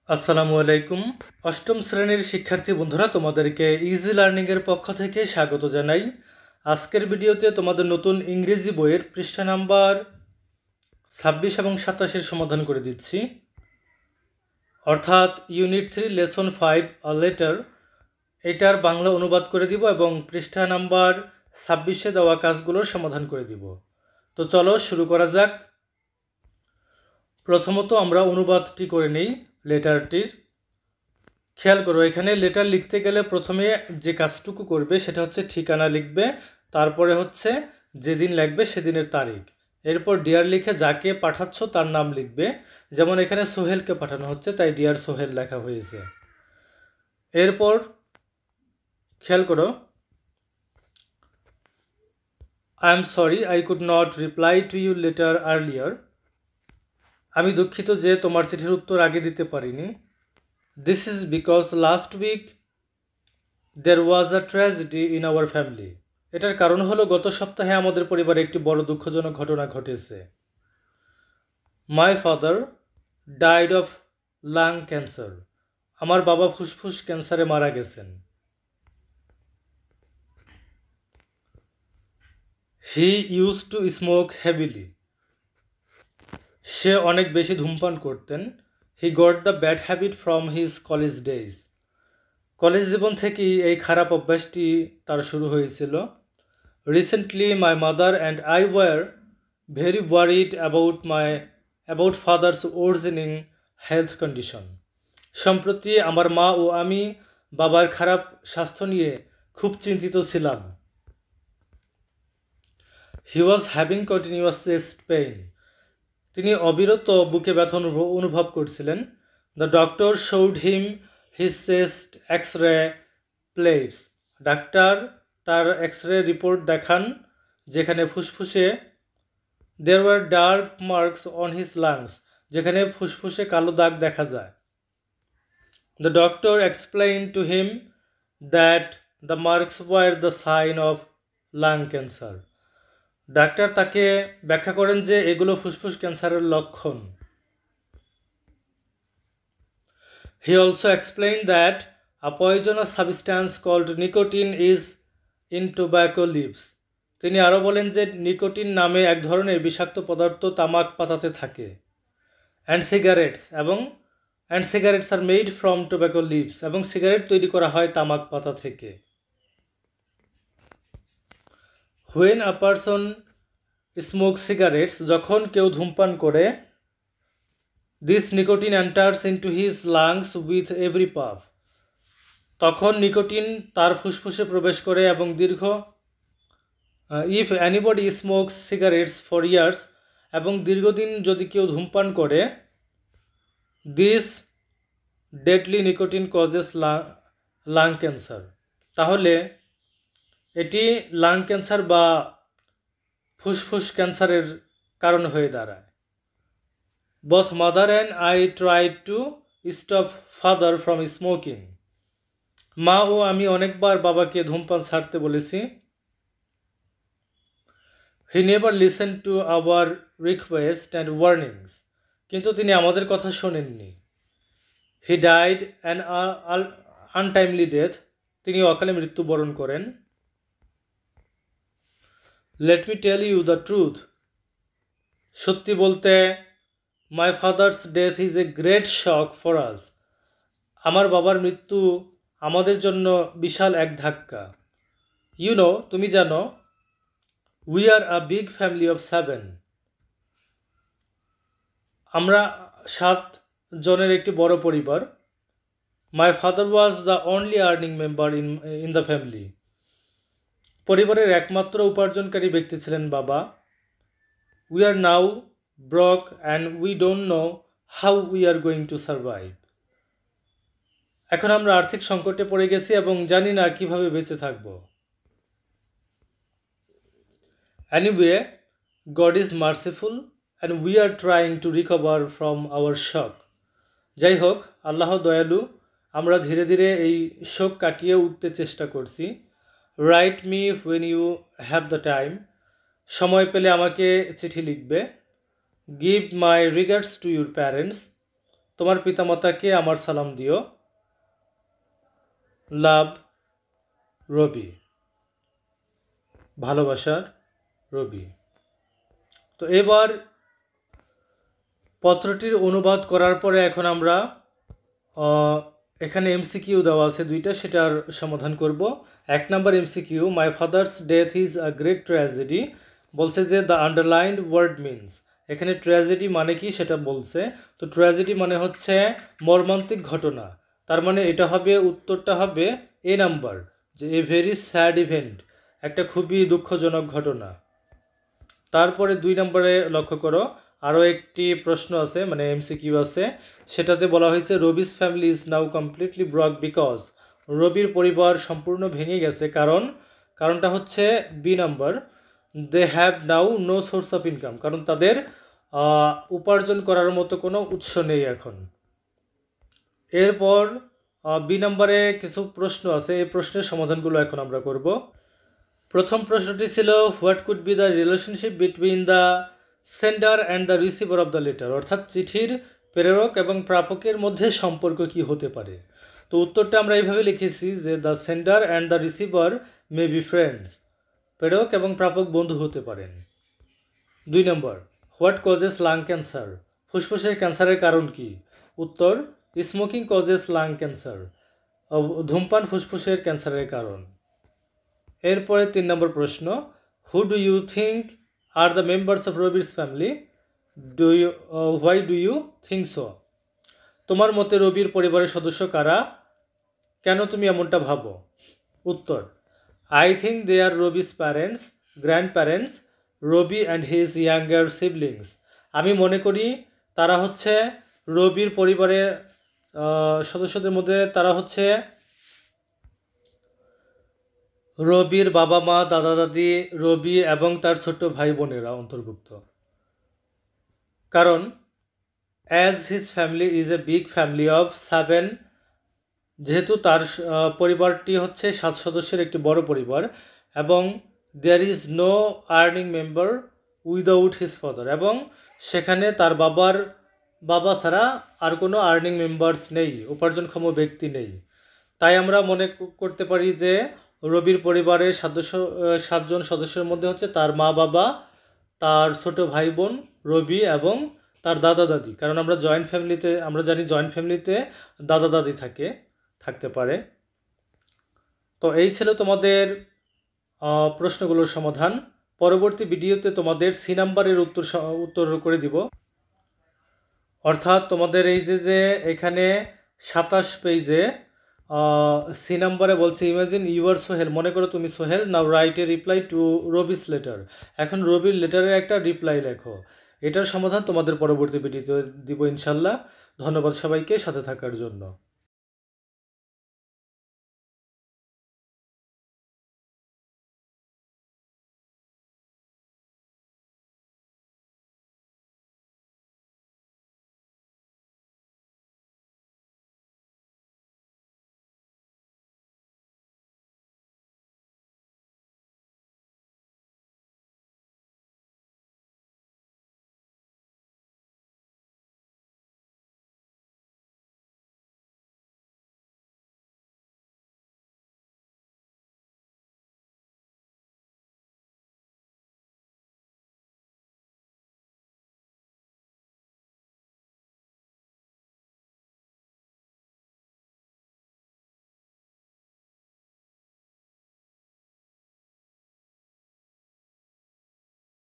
আসসালামু আলাইকুম। অষ্টম শ্রেণীর শিক্ষার্থী বন্ধুরা, তোমাদেরকে ইজি লার্নিং এর পক্ষ থেকে স্বাগত জানাই। আজকের ভিডিওতে তোমাদের নতুন ইংরেজি বইয়ের পৃষ্ঠা নাম্বার 26 এবং 27 সমাধান করে দিচ্ছি, অর্থাৎ ইউনিট 3 লেসন 5 আ লেটার, এটার বাংলা অনুবাদ করে দিব এবং পৃষ্ঠা নাম্বার 26-এ দেওয়া কাজগুলোর সমাধান করে দিব। তো চলো শুরু করা যাক। প্রথমত আমরা অনুবাদটি করে নিই লেটারটির। খেয়াল করো, এখানে লেটার লিখতে গেলে প্রথমে যে কাজটুকু করবে সেটা হচ্ছে ঠিকানা লিখবে, তারপরে হচ্ছে যেদিন লাগবে সেদিনের তারিখ, এরপর ডিয়ার লিখে যাকে পাঠাচ্ছ তার নাম লিখবে। যেমন এখানে সোহেলকে পাঠানো হচ্ছে, তাই ডিয়ার সোহেল লেখা হয়েছে। এরপর খেয়াল করো, I am sorry I could not reply to you letter earlier. আমি দুঃখিত যে তোমার চিঠির উত্তর আগে দিতে পারিনি। This is because last week there was a tragedy in our family. এটার কারণ হলো গত সপ্তাহে আমাদের পরিবারে একটি বড় দুঃখজনক ঘটনা ঘটেছে। My father died of lung cancer. আমার বাবা ফুসফুস ক্যান্সারে মারা গেছেন। He used to smoke heavily. সে অনেক বেশি ধূমপান করতেন। He got the bad habit from his college days. College জীবন থেকেই এই খারাপ অভ্যাসটি তার শুরু হয়েছিল। Recently my mother and I were very worried about father's worsening health condition. সম্প্রতি আমার মা ও আমি বাবার খারাপ স্বাস্থ্য নিয়ে খুব চিন্তিত ছিলাম। He was having continuous chest pain. তিনি অবিরত বুকে ব্যথা অনুভব করছিলেন। The doctor showed him his chest X-ray plates. Doctor তার এক্স-রে রিপোর্ট দেখান, যেখানে ফুসফুসে there were dark marks on his lungs, যেখানে ফুসফুসে কালো দাগ দেখা যায়। The doctor explained to him that the marks were the sign of lung cancer. Doctor তাকে ব্যাখ্যা করেন যে এগুলো ফুসফুস ক্যান্সারের লক্ষণ। He also explained that a poisonous substance called nicotine is in tobacco leaves. তিনি আরও বলেন যে নিকোটিন নামে এক ধরনের বিষাক্ত পদার্থ তামাক পাতাতে থাকে। And cigarettes are made from tobacco leaves, এবং সিগারেট তৈরি করা হয় তামাক পাতা থেকে। When a person smokes cigarettes, যখন কেউ ধূমপান করে, this nicotine enters into his lungs with every puff. তখন নিকোটিন তার ফুসফুসে প্রবেশ করে এবং if anybody smokes cigarettes for years, এবং দীর্ঘদিন যদি কেউ ধূমপান করে, this deadly nicotine causes lung cancer. তাহলে এটি লাং ক্যান্সার বা ফুসফুস ক্যান্সারের কারণ হয়ে দাঁড়ায়। Both mother and I tried to stop father from smoking. মা ও আমি অনেকবার বাবাকে ধূমপান ছাড়তে বলেছি। He never listened to our requests and warnings. কিন্তু তিনি আমাদের কথা শোনেননি। He died an untimely death. তিনি অকালে মৃত্যুবরণ করেন। Let me tell you the truth. সত্যি বলতে, my father's death is a great shock for us. আমার বাবার মৃত্যু আমাদের জন্য বিশাল এক ধাক্কা। You know, তুমি জানো, we are a big family of 7. আমরা 7 জনের একটি বড় পরিবার। My father was the only earning member in the family. পরিবারের একমাত্র উপার্জনকারী ব্যক্তি ছিলেন বাবা। We are now broke and we don't know how we are going to survive. এখন আমরা আর্থিক সংকটে পড়ে গেছি এবং জানি না কিভাবে বেঁচে থাকব। Anyway, God is merciful and we are trying to recover from our shock. যাই হোক, আল্লাহ দয়ালু, আমরা ধীরে ধীরে এই শোক কাটিয়ে উঠতে চেষ্টা করছি। Write me when you have the time. সময় পেলে আমাকে চিঠি লিখবে। Give my regards to your parents. তোমার পিতামাতাকে আমার সালাম দিও। লাভ, রবি, ভালোবাসার রবি। তো এবার পত্রটির অনুবাদ করার পরে এখন আমরা এখানে এমসিকিউ দেওয়া আছে দুইটা, সেটার সমাধান করব। 1 নম্বর MCQ, my father's death is a great tragedy. বলছে যে দ্য আন্ডারলাইন্ড ওয়ার্ড মিনস, এখানে ট্র্যাজেডি মানে কি সেটা বলছে। তো ট্র্যাজেডি মানে হচ্ছে মর্মান্তিক ঘটনা, তার মানে এটা হবে, উত্তরটা হবে এ নাম্বার, যে এ ভেরি স্যাড ইভেন্ট, একটা খুবই দুঃখজনক ঘটনা। তারপরে 2 নম্বরে লক্ষ্য করো, আরও একটি প্রশ্ন আছে, মানে এমসিকিউ আছে, সেটাতে বলা হয়েছে Ravi's family is now completely broke because, রবির পরিবার সম্পূর্ণ ভেঙে গেছে কারণটা হচ্ছে B number, they have now no source of income, কারণ তাদের উপার্জন করার মতো কোনো উৎস নেই এখন। এরপর বি নাম্বারে কিছু প্রশ্ন আছে, এই প্রশ্নের সমাধানগুলো এখন আমরা করব। প্রথম প্রশ্নটি ছিল what could be the relationship between the sender and the receiver of the letter, অর্থাৎ চিঠির প্রেরক এবং প্রাপকের মধ্যে সম্পর্ক কি হতে পারে। তো উত্তরটা আমরা এইভাবে লিখেছি যে the sender and the receiver may be friends, প্রেরক এবং প্রাপক বন্ধু হতে পারেন। 2 নম্বর, হোয়াট কজেস লাং ক্যান্সার, ফুসফুসের ক্যান্সারের কারণ কি। উত্তর, স্মোকিং কজেস লাং ক্যান্সার, ধূমপান ফুসফুসের ক্যান্সারের কারণ। এরপরে 3 নম্বর প্রশ্ন, who do you think are the members of রবির family, why do you think so, তোমার মতে রবির পরিবারের সদস্য কারা, কেন তুমি এমনটা ভাবো। উত্তর, I think they are Ravi's parents, grandparents, Ravi and his younger siblings, আমি মনে করি তারা হচ্ছে রবির পরিবারের সদস্যদের মধ্যে তারা হচ্ছে রবির বাবা মা, দাদা দাদি, রবি এবং তার ছোট ভাই বোনেরা অন্তর্ভুক্ত। কারণ as his family is a big family of 7, যেহেতু তার পরিবারটি হচ্ছে 7 সদস্যের একটি বড় পরিবার, এবং there is no earning member without his father, এবং সেখানে তার বাবা ছাড়া আর কোনো আর্নিং মেম্বার্স নেই, উপার্জনক্ষম ব্যক্তি নেই। তাই আমরা মনে করতে পারি যে রবির পরিবারের 7 জন সদস্যের মধ্যে হচ্ছে তার মা বাবা, তার ছোট ভাই বোন রবি এবং তার দাদা দাদি, কারণ আমরা জানি জয়েন্ট ফ্যামিলিতে দাদা দাদি থাকতে পারে। তো এই ছিল তোমাদের প্রশ্নগুলোর সমাধান। পরবর্তী ভিডিওতে তোমাদের সি নাম্বারের উত্তর করে দিব, অর্থাৎ তোমাদের এই যে এখানে 27 পেজে সি নাম্বারে বলছে ইমাজিন ইউ আর সোহেল, মনে করো তুমি Sohel, now write a reply to Rabi's letter, এখন রবির লেটারের একটা রিপ্লাই লেখো। এটার সমাধান তোমাদের পরবর্তী ভিডিওতে দিব ইনশাল্লাহ। ধন্যবাদ সবাইকে সাথে থাকার জন্য।